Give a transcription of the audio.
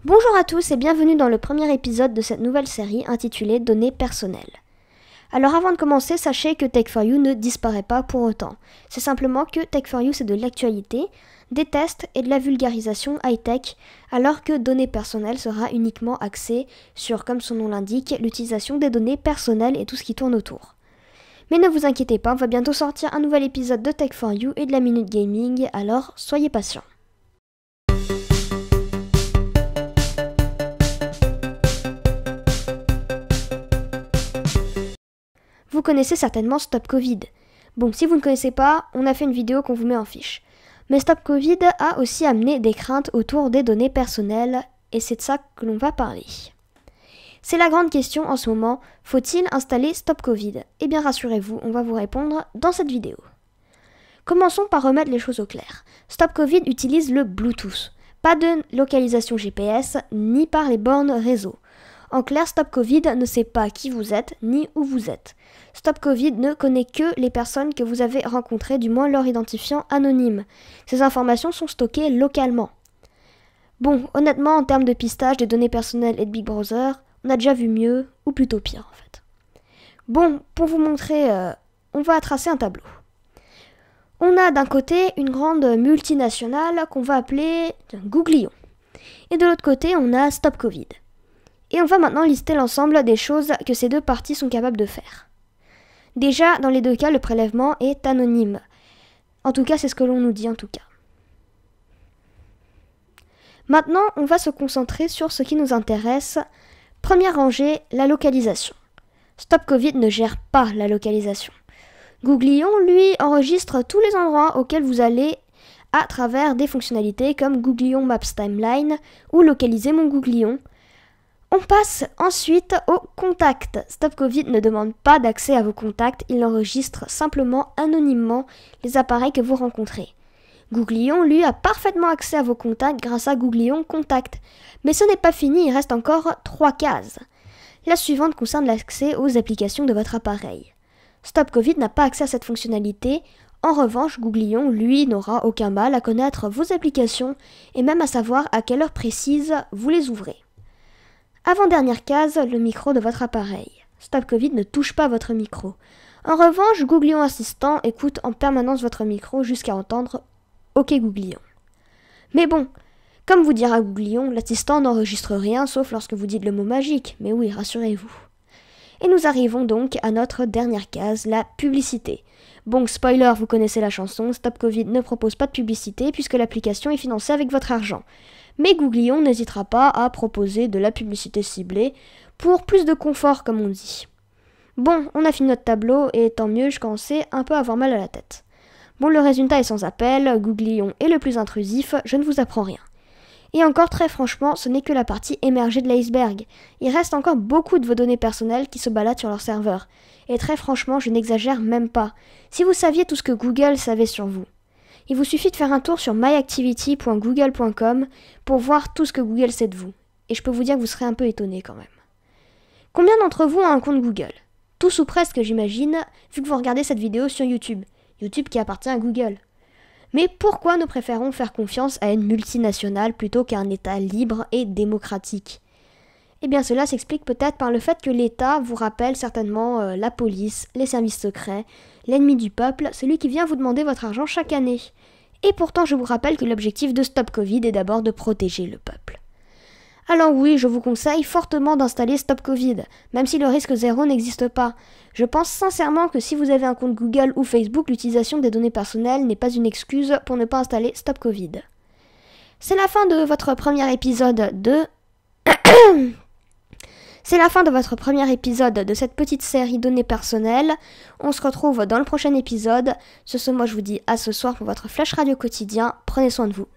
Bonjour à tous et bienvenue dans le premier épisode de cette nouvelle série intitulée Données personnelles. Alors avant de commencer, sachez que Tech4You ne disparaît pas pour autant. C'est simplement que Tech4You c'est de l'actualité, des tests et de la vulgarisation high-tech, alors que Données personnelles sera uniquement axé sur, comme son nom l'indique, l'utilisation des données personnelles et tout ce qui tourne autour. Mais ne vous inquiétez pas, on va bientôt sortir un nouvel épisode de Tech4You et de la Minute Gaming, alors soyez patients. Vous connaissez certainement Stop Covid. Bon, si vous ne connaissez pas, on a fait une vidéo qu'on vous met en fiche. Mais Stop Covid a aussi amené des craintes autour des données personnelles, et c'est de ça que l'on va parler. C'est la grande question en ce moment, faut-il installer Stop Covid? Eh bien rassurez-vous, on va vous répondre dans cette vidéo. Commençons par remettre les choses au clair. Stop Covid utilise le Bluetooth. Pas de localisation GPS, ni par les bornes réseau. En clair, Stop Covid ne sait pas qui vous êtes, ni où vous êtes. Stop Covid ne connaît que les personnes que vous avez rencontrées, du moins leur identifiant anonyme. Ces informations sont stockées localement. Bon, honnêtement, en termes de pistage des données personnelles et de Big Brother, on a déjà vu mieux, ou plutôt pire en fait. Bon, pour vous montrer, on va tracer un tableau. On a d'un côté une grande multinationale qu'on va appeler Googlion. Et de l'autre côté, on a Stop Covid. Et on va maintenant lister l'ensemble des choses que ces deux parties sont capables de faire. Déjà, dans les deux cas, le prélèvement est anonyme. En tout cas, c'est ce que l'on nous dit en tout cas. Maintenant, on va se concentrer sur ce qui nous intéresse. Première rangée, la localisation. Stop Covid ne gère pas la localisation. Googlion, lui, enregistre tous les endroits auxquels vous allez à travers des fonctionnalités comme Googlion Maps Timeline ou Localiser mon Googlion. On passe ensuite aux contacts. Stop Covid ne demande pas d'accès à vos contacts, il enregistre simplement anonymement les appareils que vous rencontrez. Googlion, lui, a parfaitement accès à vos contacts grâce à Googlion Contact. Mais ce n'est pas fini, il reste encore 3 cases. La suivante concerne l'accès aux applications de votre appareil. Stop Covid n'a pas accès à cette fonctionnalité. En revanche, Googlion, lui, n'aura aucun mal à connaître vos applications et même à savoir à quelle heure précise vous les ouvrez. Avant-dernière case, le micro de votre appareil. Stop Covid ne touche pas votre micro. En revanche, Googlion Assistant écoute en permanence votre micro jusqu'à entendre « Ok Googlion ». Mais bon, comme vous dira Googlion, l'assistant n'enregistre rien sauf lorsque vous dites le mot magique. Mais oui, rassurez-vous. Et nous arrivons donc à notre dernière case, la publicité. Bon, spoiler, vous connaissez la chanson, Stop Covid ne propose pas de publicité puisque l'application est financée avec votre argent. Mais Googlion n'hésitera pas à proposer de la publicité ciblée pour plus de confort, comme on dit. Bon, on a fini notre tableau et tant mieux, je commençais un peu à avoir mal à la tête. Bon, le résultat est sans appel, Googlion est le plus intrusif, je ne vous apprends rien. Et encore très franchement, ce n'est que la partie émergée de l'iceberg. Il reste encore beaucoup de vos données personnelles qui se baladent sur leur serveur. Et très franchement, je n'exagère même pas. Si vous saviez tout ce que Google savait sur vous. Il vous suffit de faire un tour sur myactivity.google.com pour voir tout ce que Google sait de vous. Et je peux vous dire que vous serez un peu étonné quand même. Combien d'entre vous ont un compte Google? Tous ou presque, j'imagine, vu que vous regardez cette vidéo sur YouTube. YouTube qui appartient à Google. Mais pourquoi nous préférons faire confiance à une multinationale plutôt qu'à un État libre et démocratique? Eh bien cela s'explique peut-être par le fait que l'État vous rappelle certainement la police, les services secrets, l'ennemi du peuple, celui qui vient vous demander votre argent chaque année. Et pourtant je vous rappelle que l'objectif de Stop Covid est d'abord de protéger le peuple. Alors oui, je vous conseille fortement d'installer Stop Covid, même si le risque zéro n'existe pas. Je pense sincèrement que si vous avez un compte Google ou Facebook, l'utilisation des données personnelles n'est pas une excuse pour ne pas installer Stop Covid. C'est la fin de votre premier épisode de... C'est la fin de votre premier épisode de cette petite série données personnelles. On se retrouve dans le prochain épisode. Sur ce, moi je vous dis à ce soir pour votre flash radio quotidien. Prenez soin de vous.